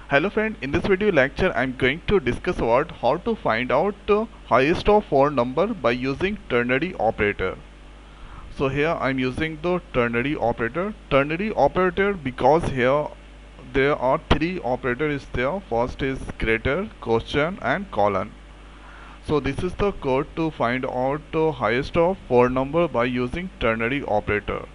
Hello friend, in this video lecture I am going to discuss about how to find out highest of 4 number by using ternary operator. So here I am using the ternary operator. Ternary operator because here there are three operators there. First is greater, question and colon. So this is the code to find out highest of 4 number by using ternary operator.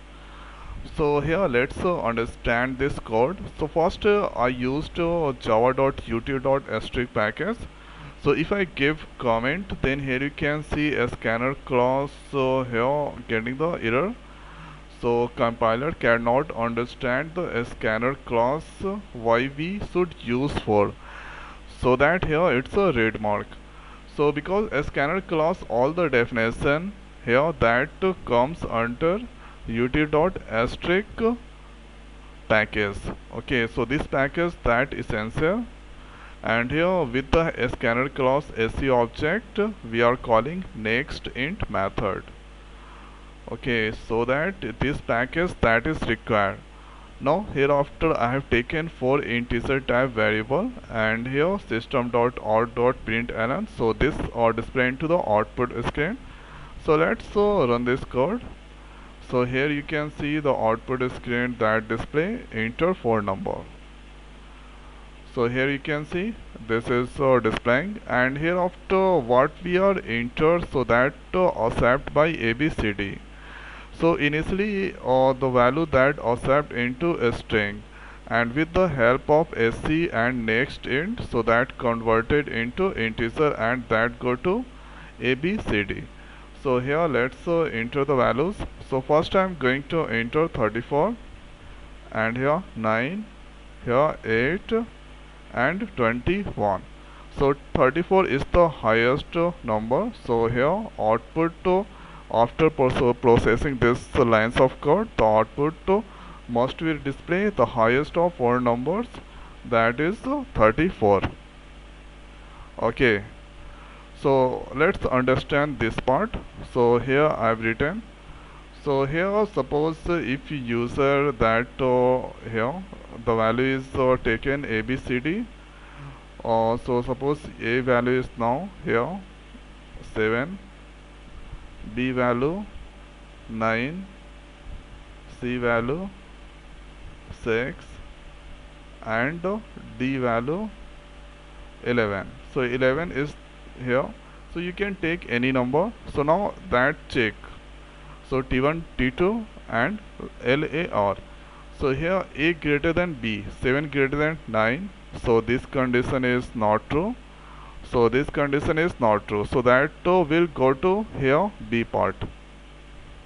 So here let's understand this code. So first I used java.ut.asterisk package. So if I give comment, then here you can see a scanner clause here getting the error. So compiler cannot understand the scanner clause why we should use for. So that here it's a red mark. So because a scanner clause all the definition here that comes under ut.asterisk package. Okay, so this package that essential, and here with the scanner clause SC object we are calling next int method. Okay, so that this package that is required. Now hereafter I have taken 4 integer type variable and here system.out.println. So this are displayed to the output screen. So let's run this code. So here you can see the output screen that display enter 4 number. So here you can see this is displaying, and here after what we are enter, so that accept by ABCD. So initially the value that accept into a string, and with the help of SC and next int, so that converted into integer and that go to ABCD. So here let's enter the values. So first I am going to enter 34, and here 9, here 8 and 21. So 34 is the highest number. So here output after processing this lines of code, the output must will display the highest of 4 numbers, that is 34. Okay, so let's understand this part. So here I have written. So here suppose if user that here the value is taken ABCD. So suppose A value is now here 7, B value 9, C value 6 and D value 11. So 11 is here. So you can take any number. So now that check. So T1, T2 and LAR. So here A greater than B, 7 greater than 9. So this condition is not true. So this condition is not true. So that will go to here B part.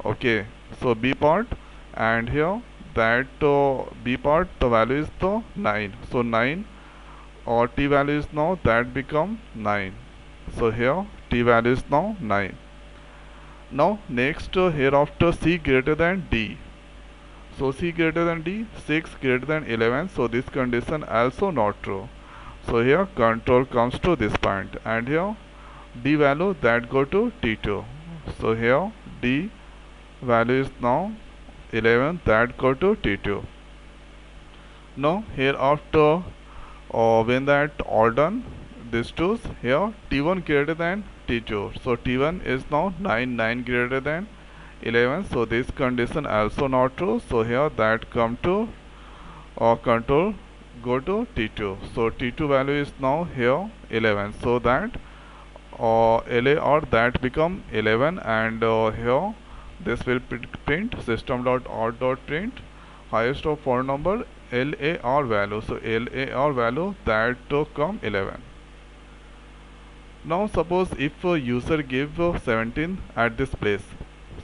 Okay. So B part, and here that B part the value is the 9. So 9 or T value is now that become 9. So here T value is now 9. Now next hereafter C greater than D. So C greater than D, 6 greater than 11. So this condition also not true. So here control comes to this point, and here D value that go to T2. So here D value is now 11 that go to T2. Now hereafter when that all done, this two here T1 greater than T2. So T1 is now 9, 9 greater than 11. So this condition also not true. So here that come to control go to T2. So T2 value is now here 11. So that LA or that become 11, and here this will print system.out.print highest of 4 number LAR value. So LAR value that come 11. Now suppose if a user give 17 at this place.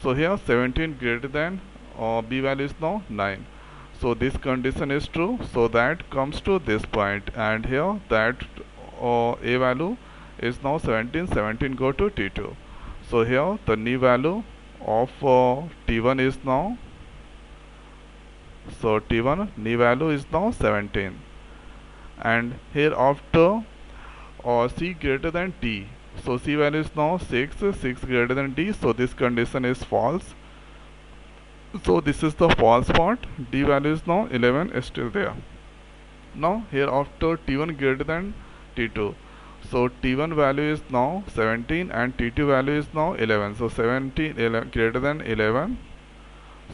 So here 17 greater than B value is now 9. So this condition is true. So that comes to this point, and here that A value is now 17. 17 go to T2. So here the new value of T1 is now, so T1 new value is now 17, and here after C greater than D. So C value is now 6, 6 greater than D. So this condition is false. So this is the false part. D value is now 11 is still there. Now here after T1 greater than T2, so T1 value is now 17 and T2 value is now 11. So 17 11, greater than 11.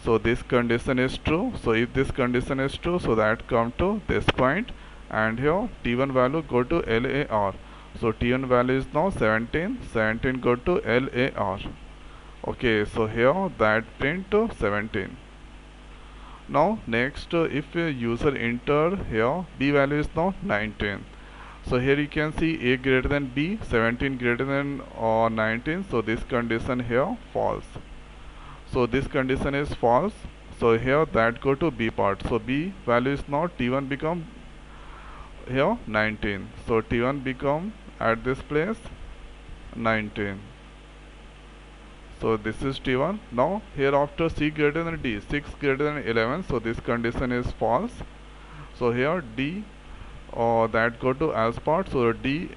So this condition is true. So if this condition is true, so that come to this point, and here T1 value go to LAR. So T1 value is now 17. 17 go to LAR. Okay, so here that print to 17. Now next, if a user enter here B value is now 19. So here you can see A greater than B, 17 greater than 19. So this condition here false. So this condition is false. So here that go to B part. So B value is now T1 become here 19. So T1 become at this place 19. So this is T1. Now here after C greater than D, 6 greater than 11. So this condition is false. So here D that go to as part. So D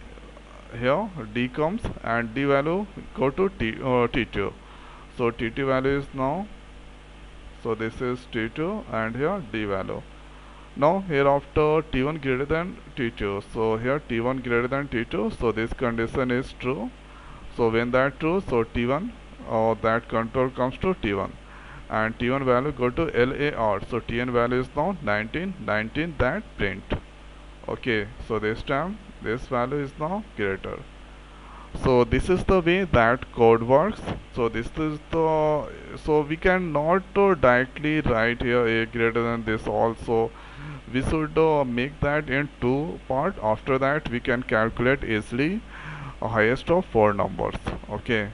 here D comes and D value go to T2. So T2 value is now, so this is T2 and here D value. Now here after T1 greater than T2, so here T1 greater than T2, so this condition is true. So when that true, so T1 that control comes to T1 and T1 value go to LAR. So T1 value is now 19, 19 that print. Okay, so this time this value is now greater. So this is the way that code works. So this is the, so we cannot directly write here A greater than this also. We should make that in two part. After that we can calculate easily a highest of four numbers. Okay,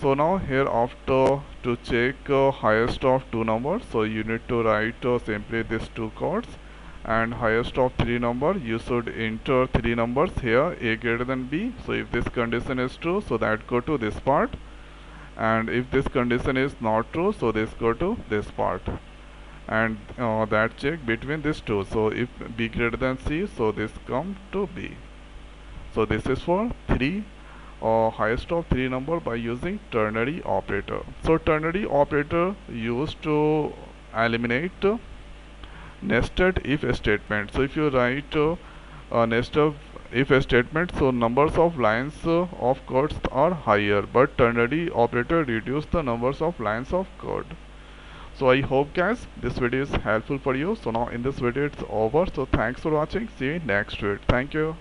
so now here after to check highest of two numbers, so you need to write simply these two codes, and highest of three number you should enter three numbers here A greater than B. So if this condition is true, so that go to this part, and if this condition is not true, so this go to this part, and that check between these two. So if B greater than C, so this come to B. So this is for three highest of three number by using ternary operator. So ternary operator used to eliminate nested if statement. So if you write a nested if statement, so numbers of lines of codes are higher, but ternary operator reduce the numbers of lines of code. So I hope guys this video is helpful for you. So now in this video it's over. So thanks for watching. See you next video. Thank you.